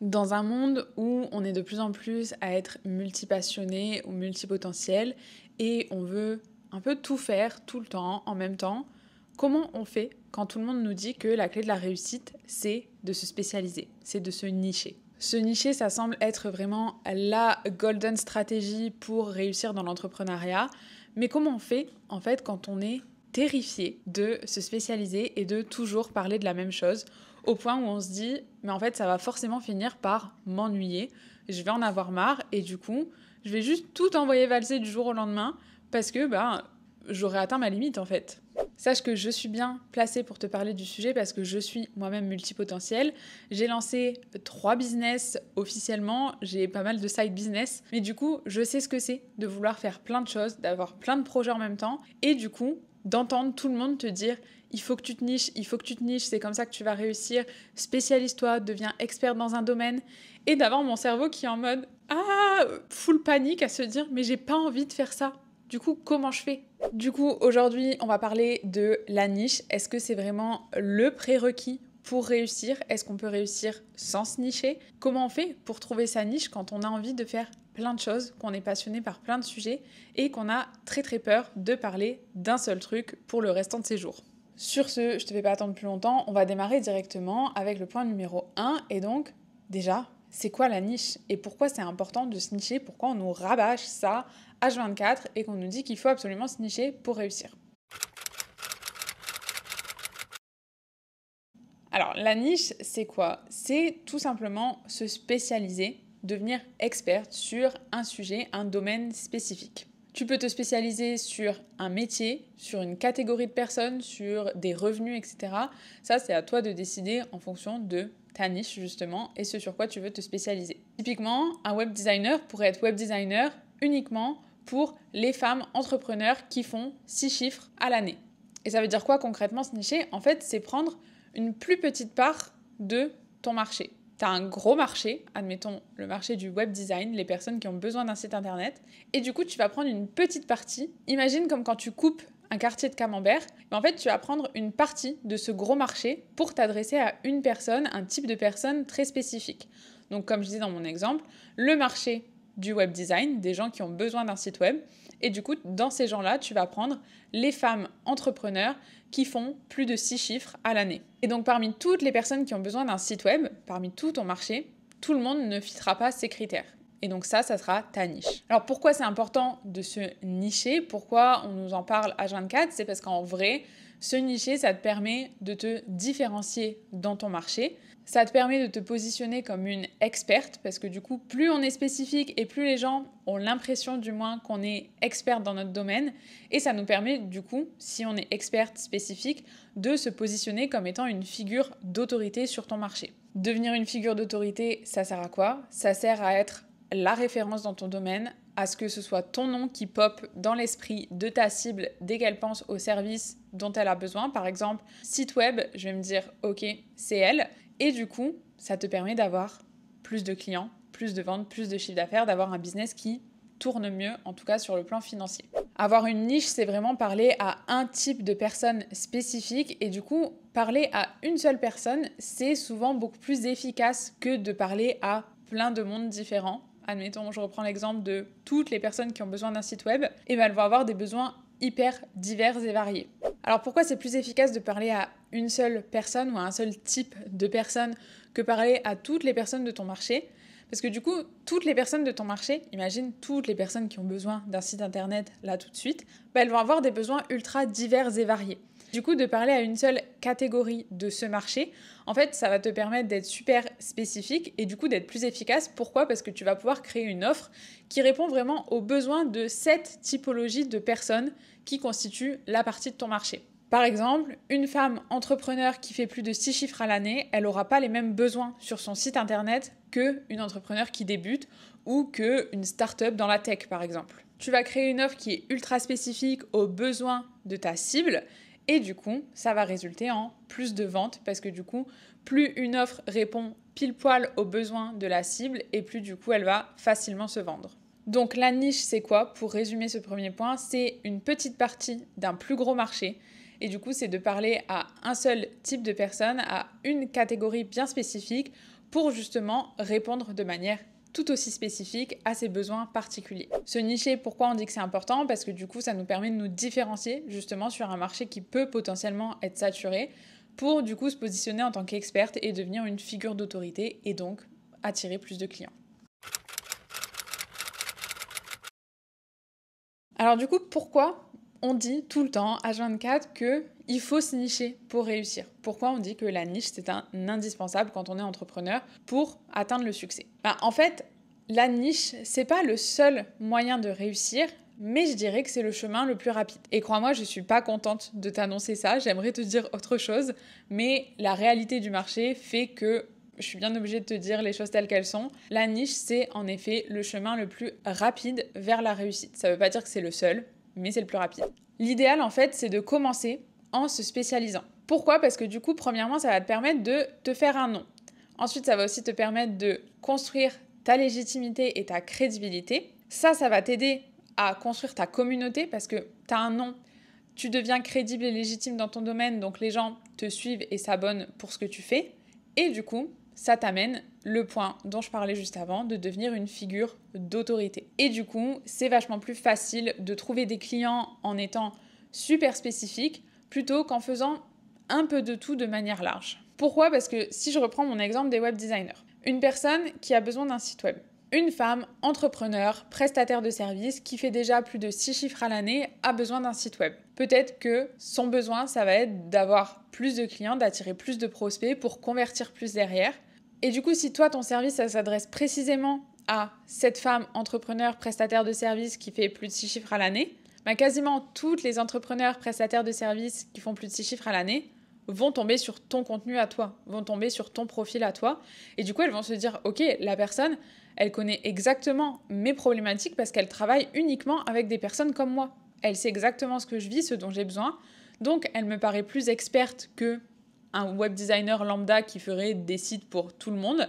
Dans un monde où on est de plus en plus à être multipassionné ou multipotentiel et on veut un peu tout faire tout le temps en même temps, comment on fait quand tout le monde nous dit que la clé de la réussite, c'est de se spécialiser, c'est de se nicher? Se nicher, ça semble être vraiment la golden stratégie pour réussir dans l'entrepreneuriat, mais comment on fait en fait quand on est terrifié de se spécialiser et de toujours parler de la même chose, au point où on se dit mais en fait ça va forcément finir par m'ennuyer, je vais en avoir marre et du coup je vais juste tout envoyer valser du jour au lendemain parce que j'aurais atteint ma limite en fait. Sache que je suis bien placée pour te parler du sujet parce que je suis moi-même multipotentielle. J'ai lancé 3 business officiellement, j'ai pas mal de side business, mais du coup, je sais ce que c'est de vouloir faire plein de choses, d'avoir plein de projets en même temps, et du coup, d'entendre tout le monde te dire il faut que tu te niches, il faut que tu te niches, c'est comme ça que tu vas réussir, spécialise-toi, deviens expert dans un domaine, et d'avoir mon cerveau qui est en mode full panique à se dire mais j'ai pas envie de faire ça. Du coup, comment je fais? Du coup, aujourd'hui, on va parler de la niche. Est-ce que c'est vraiment le prérequis pour réussir? Est-ce qu'on peut réussir sans se nicher? Comment on fait pour trouver sa niche quand on a envie de faire plein de choses, qu'on est passionné par plein de sujets et qu'on a très très peur de parler d'un seul truc pour le restant de ses jours? Sur ce, je te fais pas attendre plus longtemps, on va démarrer directement avec le point numéro 1 et donc, déjà, c'est quoi la niche et pourquoi c'est important de se nicher, pourquoi on nous rabâche ça H24 et qu'on nous dit qu'il faut absolument se nicher pour réussir. Alors la niche, c'est quoi? C'est tout simplement se spécialiser, devenir experte sur un sujet, un domaine spécifique. Tu peux te spécialiser sur un métier, sur une catégorie de personnes, sur des revenus, etc. Ça, c'est à toi de décider en fonction de ta niche, justement, et ce sur quoi tu veux te spécialiser. Typiquement, un web designer pourrait être web designer uniquement pour les femmes entrepreneurs qui font 6 chiffres à l'année. Et ça veut dire quoi concrètement se nicher? En fait, c'est prendre une plus petite part de ton marché. Tu as un gros marché, admettons le marché du web design, les personnes qui ont besoin d'un site internet, et du coup tu vas prendre une petite partie. Imagine comme quand tu coupes un quartier de camembert, mais en fait tu vas prendre une partie de ce gros marché pour t'adresser à une personne, un type de personne très spécifique. Donc comme je dis dans mon exemple, le marché du web design, des gens qui ont besoin d'un site web, et du coup dans ces gens-là, tu vas prendre les femmes entrepreneurs qui font plus de 6 chiffres à l'année. Et donc parmi toutes les personnes qui ont besoin d'un site web, parmi tout ton marché, tout le monde ne fitera pas ces critères. Et donc ça sera ta niche. Alors pourquoi c'est important de se nicher? Pourquoi on nous en parle H24? C'est parce qu'en vrai, se nicher, ça te permet de te différencier dans ton marché. Ça te permet de te positionner comme une experte parce que du coup, plus on est spécifique et plus les gens ont l'impression du moins qu'on est experte dans notre domaine. Et ça nous permet du coup, si on est experte spécifique, de se positionner comme étant une figure d'autorité sur ton marché. Devenir une figure d'autorité, ça sert à quoi? Ça sert à être la référence dans ton domaine, à ce que ce soit ton nom qui pop dans l'esprit de ta cible dès qu'elle pense au service dont elle a besoin. Par exemple, site web, je vais me dire ok, c'est elle. Et du coup, ça te permet d'avoir plus de clients, plus de ventes, plus de chiffre d'affaires, d'avoir un business qui tourne mieux, en tout cas sur le plan financier. Avoir une niche, c'est vraiment parler à un type de personne spécifique et du coup, parler à une seule personne, c'est souvent beaucoup plus efficace que de parler à plein de mondes différents. Admettons, je reprends l'exemple de toutes les personnes qui ont besoin d'un site web, et elles vont avoir des besoins hyper divers et variés. Alors pourquoi c'est plus efficace de parler à une seule personne ou à un seul type de personne que parler à toutes les personnes de ton marché? Parce que du coup, toutes les personnes de ton marché, imagine toutes les personnes qui ont besoin d'un site internet là tout de suite, elles vont avoir des besoins ultra divers et variés. Du coup, de parler à une seule catégorie de ce marché, en fait, ça va te permettre d'être super spécifique et du coup d'être plus efficace. Pourquoi? Parce que tu vas pouvoir créer une offre qui répond vraiment aux besoins de cette typologie de personnes qui constituent la partie de ton marché. Par exemple, une femme entrepreneur qui fait plus de 6 chiffres à l'année, elle n'aura pas les mêmes besoins sur son site internet qu'une entrepreneur qui débute ou qu'une start-up dans la tech, par exemple. Tu vas créer une offre qui est ultra spécifique aux besoins de ta cible et du coup, ça va résulter en plus de ventes parce que du coup, plus une offre répond pile poil aux besoins de la cible et plus du coup, elle va facilement se vendre. Donc la niche, c'est quoi? Pour résumer ce premier point, c'est une petite partie d'un plus gros marché. Et du coup, c'est de parler à un seul type de personne, à une catégorie bien spécifique pour justement répondre de manière tout aussi spécifique à ses besoins particuliers. Se nicher, pourquoi on dit que c'est important? Parce que du coup, ça nous permet de nous différencier justement sur un marché qui peut potentiellement être saturé pour du coup se positionner en tant qu'experte et devenir une figure d'autorité et donc attirer plus de clients. Alors du coup, pourquoi on dit tout le temps, H24, qu'il faut se nicher pour réussir? Pourquoi on dit que la niche, c'est un indispensable quand on est entrepreneur pour atteindre le succès? En fait, la niche, c'est pas le seul moyen de réussir, mais je dirais que c'est le chemin le plus rapide. Et crois-moi, je suis pas contente de t'annoncer ça, j'aimerais te dire autre chose, mais la réalité du marché fait que je suis bien obligée de te dire les choses telles qu'elles sont. La niche, c'est en effet le chemin le plus rapide vers la réussite. Ça veut pas dire que c'est le seul, mais c'est le plus rapide. L'idéal, en fait, c'est de commencer en se spécialisant. Pourquoi? Parce que du coup, premièrement, ça va te permettre de te faire un nom. Ensuite, ça va aussi te permettre de construire ta légitimité et ta crédibilité. Ça va t'aider à construire ta communauté parce que tu as un nom, tu deviens crédible et légitime dans ton domaine, donc les gens te suivent et s'abonnent pour ce que tu fais. Et du coup, ça t'amène le point dont je parlais juste avant, de devenir une figure d'autorité. Et du coup, c'est vachement plus facile de trouver des clients en étant super spécifique plutôt qu'en faisant un peu de tout de manière large. Pourquoi? Parce que si je reprends mon exemple des web designers, une personne qui a besoin d'un site web, une femme entrepreneur, prestataire de services qui fait déjà plus de 6 chiffres à l'année a besoin d'un site web. Peut-être que son besoin, ça va être d'avoir plus de clients, d'attirer plus de prospects pour convertir plus derrière. Et du coup, si toi, ton service, ça s'adresse précisément à cette femme entrepreneur, prestataire de services qui fait plus de 6 chiffres à l'année, quasiment toutes les entrepreneurs, prestataires de services qui font plus de 6 chiffres à l'année vont tomber sur ton contenu à toi, vont tomber sur ton profil à toi. Et du coup, elles vont se dire, ok, la personne, elle connaît exactement mes problématiques parce qu'elle travaille uniquement avec des personnes comme moi. Elle sait exactement ce que je vis, ce dont j'ai besoin. Donc, elle me paraît plus experte que un web designer lambda qui ferait des sites pour tout le monde.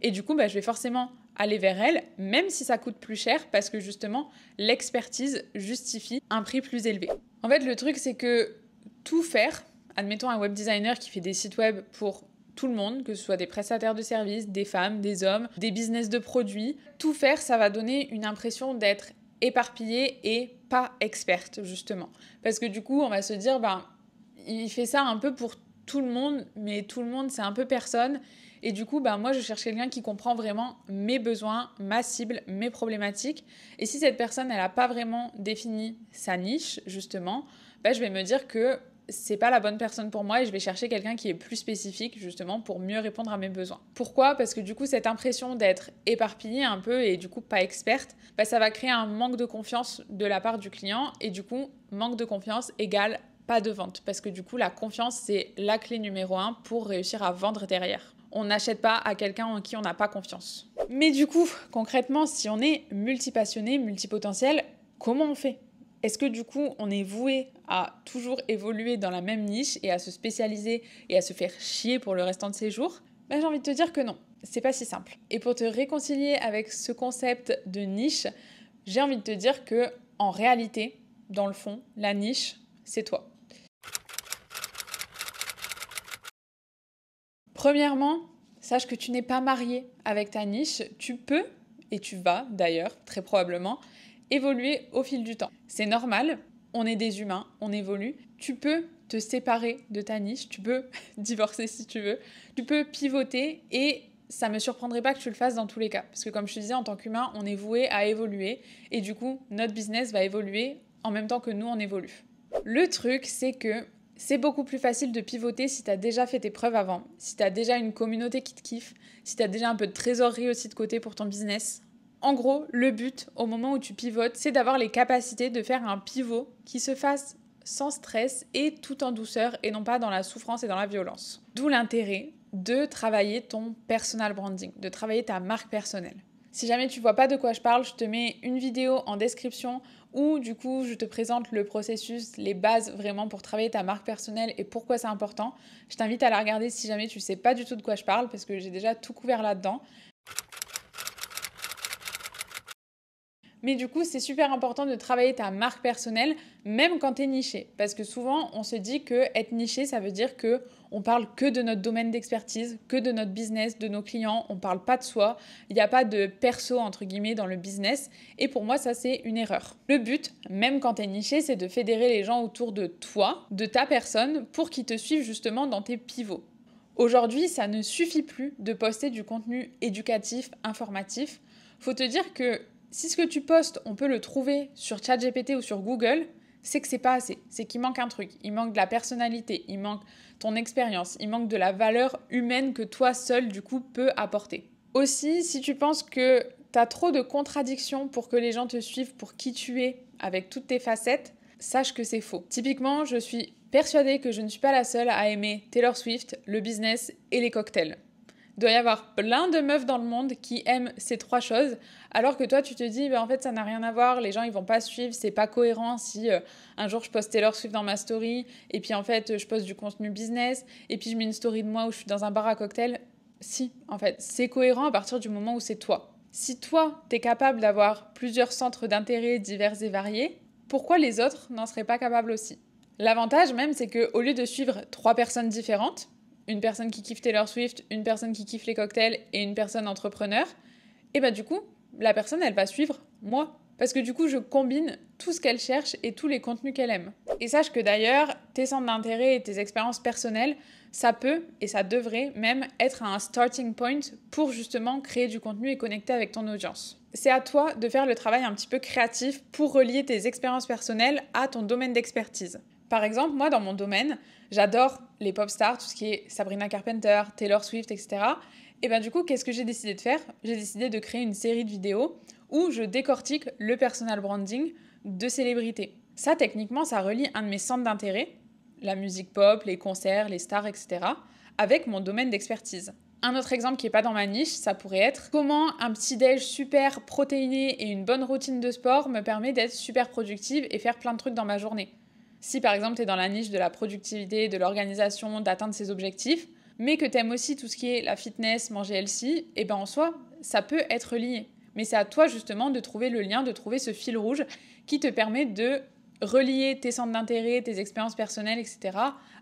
Et du coup, je vais forcément aller vers elle, même si ça coûte plus cher, parce que justement, l'expertise justifie un prix plus élevé. En fait, le truc, c'est que tout faire, admettons un web designer qui fait des sites web pour tout le monde, que ce soit des prestataires de services, des femmes, des hommes, des business de produits, tout faire, ça va donner une impression d'être éparpillée et pas experte, justement. Parce que du coup, on va se dire, il fait ça un peu pour tout le monde, mais tout le monde, c'est un peu personne. Et du coup, moi, je cherche quelqu'un qui comprend vraiment mes besoins, ma cible, mes problématiques. Et si cette personne, elle n'a pas vraiment défini sa niche, justement, je vais me dire que c'est pas la bonne personne pour moi et je vais chercher quelqu'un qui est plus spécifique, justement, pour mieux répondre à mes besoins. Pourquoi? Parce que du coup, cette impression d'être éparpillée un peu et du coup pas experte, ça va créer un manque de confiance de la part du client et du coup, manque de confiance égale pas de vente, parce que du coup, la confiance, c'est la clé numéro 1 pour réussir à vendre derrière. On n'achète pas à quelqu'un en qui on n'a pas confiance. Mais du coup, concrètement, si on est multipassionné, multipotentiel, comment on fait? Est-ce que du coup, on est voué à toujours évoluer dans la même niche et à se spécialiser et à se faire chier pour le restant de ses jours? J'ai envie de te dire que non, c'est pas si simple. Et pour te réconcilier avec ce concept de niche, j'ai envie de te dire que en réalité, dans le fond, la niche, c'est toi. Premièrement, sache que tu n'es pas marié avec ta niche. Tu peux, et tu vas d'ailleurs, très probablement, évoluer au fil du temps. C'est normal, on est des humains, on évolue. Tu peux te séparer de ta niche, tu peux divorcer si tu veux, tu peux pivoter et ça ne me surprendrait pas que tu le fasses dans tous les cas. Parce que comme je te disais, en tant qu'humain, on est voué à évoluer et du coup, notre business va évoluer en même temps que nous, on évolue. Le truc, c'est que c'est beaucoup plus facile de pivoter si tu as déjà fait tes preuves avant, si tu as déjà une communauté qui te kiffe, si tu as déjà un peu de trésorerie aussi de côté pour ton business. En gros, le but, au moment où tu pivotes, c'est d'avoir les capacités de faire un pivot qui se fasse sans stress et tout en douceur et non pas dans la souffrance et dans la violence. D'où l'intérêt de travailler ton personal branding, de travailler ta marque personnelle. Si jamais tu vois pas de quoi je parle, je te mets une vidéo en description où du coup je te présente le processus, les bases vraiment pour travailler ta marque personnelle et pourquoi c'est important. Je t'invite à la regarder si jamais tu sais pas du tout de quoi je parle parce que j'ai déjà tout couvert là-dedans. Mais du coup, c'est super important de travailler ta marque personnelle, même quand tu es niché. Parce que souvent, on se dit que être niché, ça veut dire que on parle que de notre domaine d'expertise, que de notre business, de nos clients. On parle pas de soi. Il n'y a pas de perso, entre guillemets, dans le business. Et pour moi, ça, c'est une erreur. Le but, même quand tu es niché, c'est de fédérer les gens autour de toi, de ta personne, pour qu'ils te suivent justement dans tes pivots. Aujourd'hui, ça ne suffit plus de poster du contenu éducatif, informatif. Faut te dire que si ce que tu postes, on peut le trouver sur ChatGPT ou sur Google, c'est que c'est pas assez. C'est qu'il manque un truc. Il manque de la personnalité, il manque ton expérience, il manque de la valeur humaine que toi seul, du coup, peux apporter. Aussi, si tu penses que tu as trop de contradictions pour que les gens te suivent pour qui tu es avec toutes tes facettes, sache que c'est faux. Typiquement, je suis persuadée que je ne suis pas la seule à aimer Taylor Swift, le business et les cocktails. Il doit y avoir plein de meufs dans le monde qui aiment ces trois choses, alors que toi tu te dis en fait ça n'a rien à voir, les gens ils vont pas suivre, c'est pas cohérent si un jour je poste Taylor Swift dans ma story et puis en fait je poste du contenu business et puis je mets une story de moi où je suis dans un bar à cocktail. Si, en fait, c'est cohérent à partir du moment où c'est toi. Si toi t'es capable d'avoir plusieurs centres d'intérêt divers et variés, pourquoi les autres n'en seraient pas capables aussi? L'avantage même c'est qu'au lieu de suivre trois personnes différentes, une personne qui kiffe Taylor Swift, une personne qui kiffe les cocktails et une personne entrepreneur, et bah du coup, la personne, elle va suivre moi. Parce que du coup, je combine tout ce qu'elle cherche et tous les contenus qu'elle aime. Et sache que d'ailleurs, tes centres d'intérêt et tes expériences personnelles, ça peut et ça devrait même être un starting point pour justement créer du contenu et connecter avec ton audience. C'est à toi de faire le travail un petit peu créatif pour relier tes expériences personnelles à ton domaine d'expertise. Par exemple, moi, dans mon domaine, j'adore les pop stars, tout ce qui est Sabrina Carpenter, Taylor Swift, etc. Et bien du coup, qu'est-ce que j'ai décidé de faire? J'ai décidé de créer une série de vidéos où je décortique le personal branding de célébrités. Ça, techniquement, ça relie un de mes centres d'intérêt, la musique pop, les concerts, les stars, etc., avec mon domaine d'expertise. Un autre exemple qui n'est pas dans ma niche, ça pourrait être comment un petit déj super protéiné et une bonne routine de sport me permet d'être super productive et faire plein de trucs dans ma journée. Si par exemple tu es dans la niche de la productivité, de l'organisation, d'atteindre ses objectifs, mais que tu aimes aussi tout ce qui est la fitness, manger healthy, et ben en soi, ça peut être lié. Mais c'est à toi justement de trouver le lien, de trouver ce fil rouge qui te permet de relier tes centres d'intérêt, tes expériences personnelles, etc.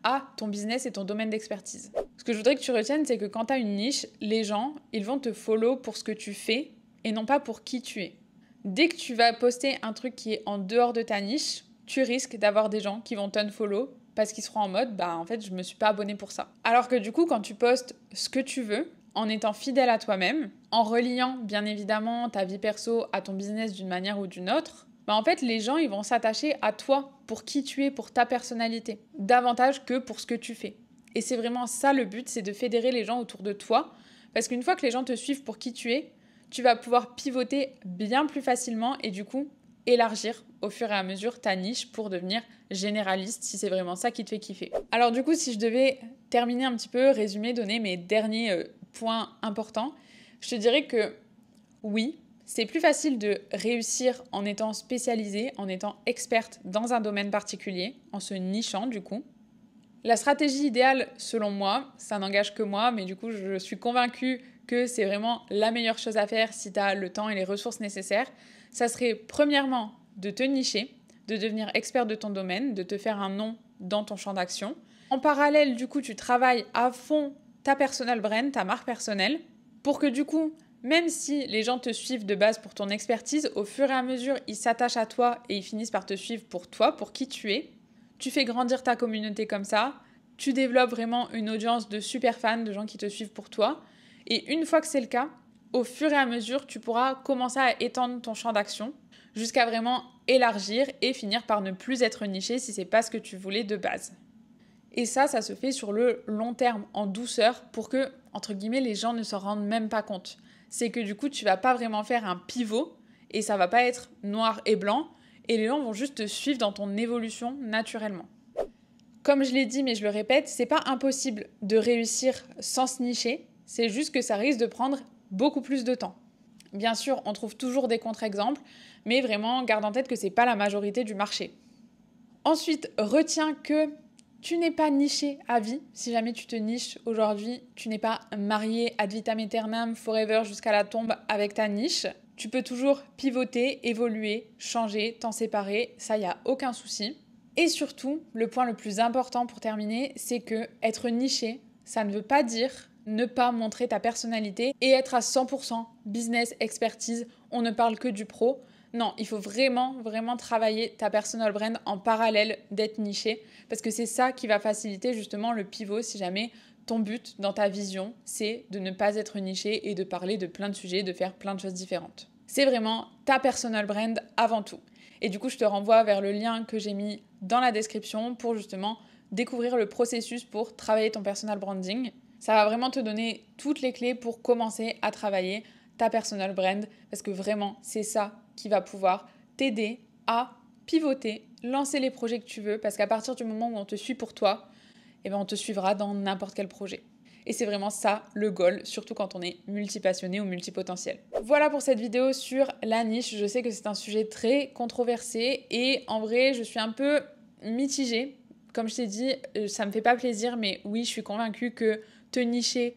à ton business et ton domaine d'expertise. Ce que je voudrais que tu retiennes, c'est que quand tu as une niche, les gens, ils vont te follow pour ce que tu fais et non pas pour qui tu es. Dès que tu vas poster un truc qui est en dehors de ta niche, tu risques d'avoir des gens qui vont t'unfollow parce qu'ils seront en mode en fait je me suis pas abonné pour ça. Alors que du coup quand tu postes ce que tu veux, en étant fidèle à toi-même, en reliant bien évidemment ta vie perso à ton business d'une manière ou d'une autre, en fait les gens ils vont s'attacher à toi pour qui tu es, pour ta personnalité, davantage que pour ce que tu fais. Et c'est vraiment ça le but, c'est de fédérer les gens autour de toi, parce qu'une fois que les gens te suivent pour qui tu es, tu vas pouvoir pivoter bien plus facilement et du coup élargir au fur et à mesure ta niche pour devenir généraliste si c'est vraiment ça qui te fait kiffer. Alors du coup, si je devais terminer un petit peu, résumer, donner mes derniers points importants, je te dirais que oui, c'est plus facile de réussir en étant spécialisée, en étant experte dans un domaine particulier, en se nichant du coup. La stratégie idéale, selon moi, ça n'engage que moi, mais du coup, je suis convaincue que c'est vraiment la meilleure chose à faire si tu as le temps et les ressources nécessaires. Ça serait premièrement de te nicher, de devenir expert de ton domaine, de te faire un nom dans ton champ d'action. En parallèle, du coup, tu travailles à fond ta personal brand, ta marque personnelle, pour que du coup, même si les gens te suivent de base pour ton expertise, au fur et à mesure, ils s'attachent à toi et ils finissent par te suivre pour toi, pour qui tu es. Tu fais grandir ta communauté comme ça, tu développes vraiment une audience de super fans, de gens qui te suivent pour toi. Et une fois que c'est le cas, au fur et à mesure, tu pourras commencer à étendre ton champ d'action jusqu'à vraiment élargir et finir par ne plus être niché si c'est pas ce que tu voulais de base. Et ça se fait sur le long terme, en douceur, pour que, entre guillemets, les gens ne s'en rendent même pas compte. C'est que du coup, tu vas pas vraiment faire un pivot et ça va pas être noir et blanc et les gens vont juste te suivre dans ton évolution naturellement. Comme je l'ai dit, mais je le répète, c'est pas impossible de réussir sans se nicher, c'est juste que ça risque de prendre beaucoup plus de temps. Bien sûr, on trouve toujours des contre-exemples, mais vraiment, garde en tête que c'est pas la majorité du marché. Ensuite, retiens que tu n'es pas niché à vie. Si jamais tu te niches aujourd'hui, tu n'es pas marié ad vitam aeternam, forever, jusqu'à la tombe avec ta niche. Tu peux toujours pivoter, évoluer, changer, t'en séparer, ça y a aucun souci. Et surtout, le point le plus important pour terminer, c'est que être niché, ça ne veut pas dire ne pas montrer ta personnalité et être à 100% business expertise, on ne parle que du pro. Non, il faut vraiment travailler ta personal brand en parallèle d'être niché parce que c'est ça qui va faciliter justement le pivot si jamais ton but dans ta vision, c'est de ne pas être niché et de parler de plein de sujets, de faire plein de choses différentes. C'est vraiment ta personal brand avant tout. Et du coup, je te renvoie vers le lien que j'ai mis dans la description pour justement découvrir le processus pour travailler ton personal branding. Ça va vraiment te donner toutes les clés pour commencer à travailler ta personal brand parce que vraiment, c'est ça qui va pouvoir t'aider à pivoter, lancer les projets que tu veux parce qu'à partir du moment où on te suit pour toi, eh ben on te suivra dans n'importe quel projet. Et c'est vraiment ça le goal, surtout quand on est multipassionné ou multipotentiel. Voilà pour cette vidéo sur la niche. Je sais que c'est un sujet très controversé et en vrai, je suis un peu mitigée. Comme je t'ai dit, ça me fait pas plaisir, mais oui, je suis convaincue que te nicher,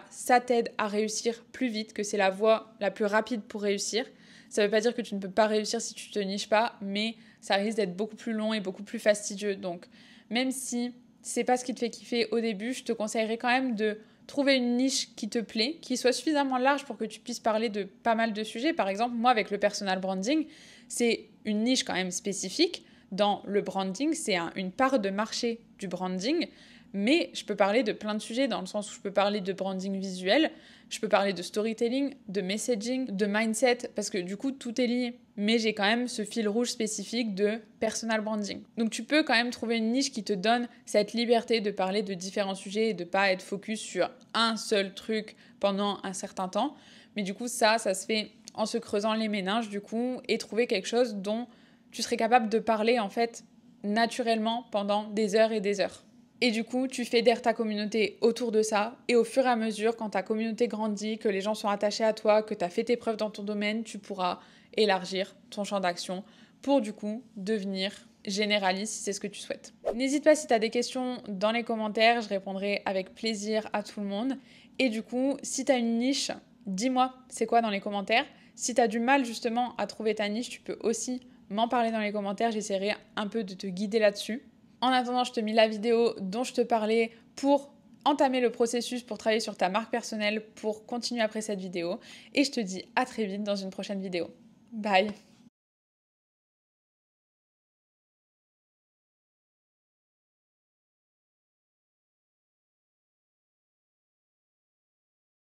ça t'aide à réussir plus vite, que c'est la voie la plus rapide pour réussir. Ça ne veut pas dire que tu ne peux pas réussir si tu te niches pas, mais ça risque d'être beaucoup plus long et beaucoup plus fastidieux. Donc, même si c'est pas ce qui te fait kiffer au début, je te conseillerais quand même de trouver une niche qui te plaît, qui soit suffisamment large pour que tu puisses parler de pas mal de sujets. Par exemple, moi, avec le personal branding, c'est une niche quand même spécifique. Dans le branding, c'est une part de marché du branding, mais je peux parler de plein de sujets dans le sens où je peux parler de branding visuel, je peux parler de storytelling, de messaging, de mindset, parce que du coup, tout est lié. Mais j'ai quand même ce fil rouge spécifique de personal branding. Donc tu peux quand même trouver une niche qui te donne cette liberté de parler de différents sujets et de pas être focus sur un seul truc pendant un certain temps. Mais du coup, ça se fait en se creusant les méninges, du coup, et trouver quelque chose dont tu serais capable de parler, en fait, naturellement pendant des heures et des heures. Et du coup, tu fédères ta communauté autour de ça. Et au fur et à mesure, quand ta communauté grandit, que les gens sont attachés à toi, que tu as fait tes preuves dans ton domaine, tu pourras élargir ton champ d'action pour du coup devenir généraliste si c'est ce que tu souhaites. N'hésite pas si tu as des questions dans les commentaires, je répondrai avec plaisir à tout le monde. Et du coup, si tu as une niche, dis-moi c'est quoi dans les commentaires. Si tu as du mal justement à trouver ta niche, tu peux aussi m'en parler dans les commentaires, j'essaierai un peu de te guider là-dessus. En attendant, je te mets la vidéo dont je te parlais pour entamer le processus pour travailler sur ta marque personnelle, pour continuer après cette vidéo. Et je te dis à très vite dans une prochaine vidéo. Bye!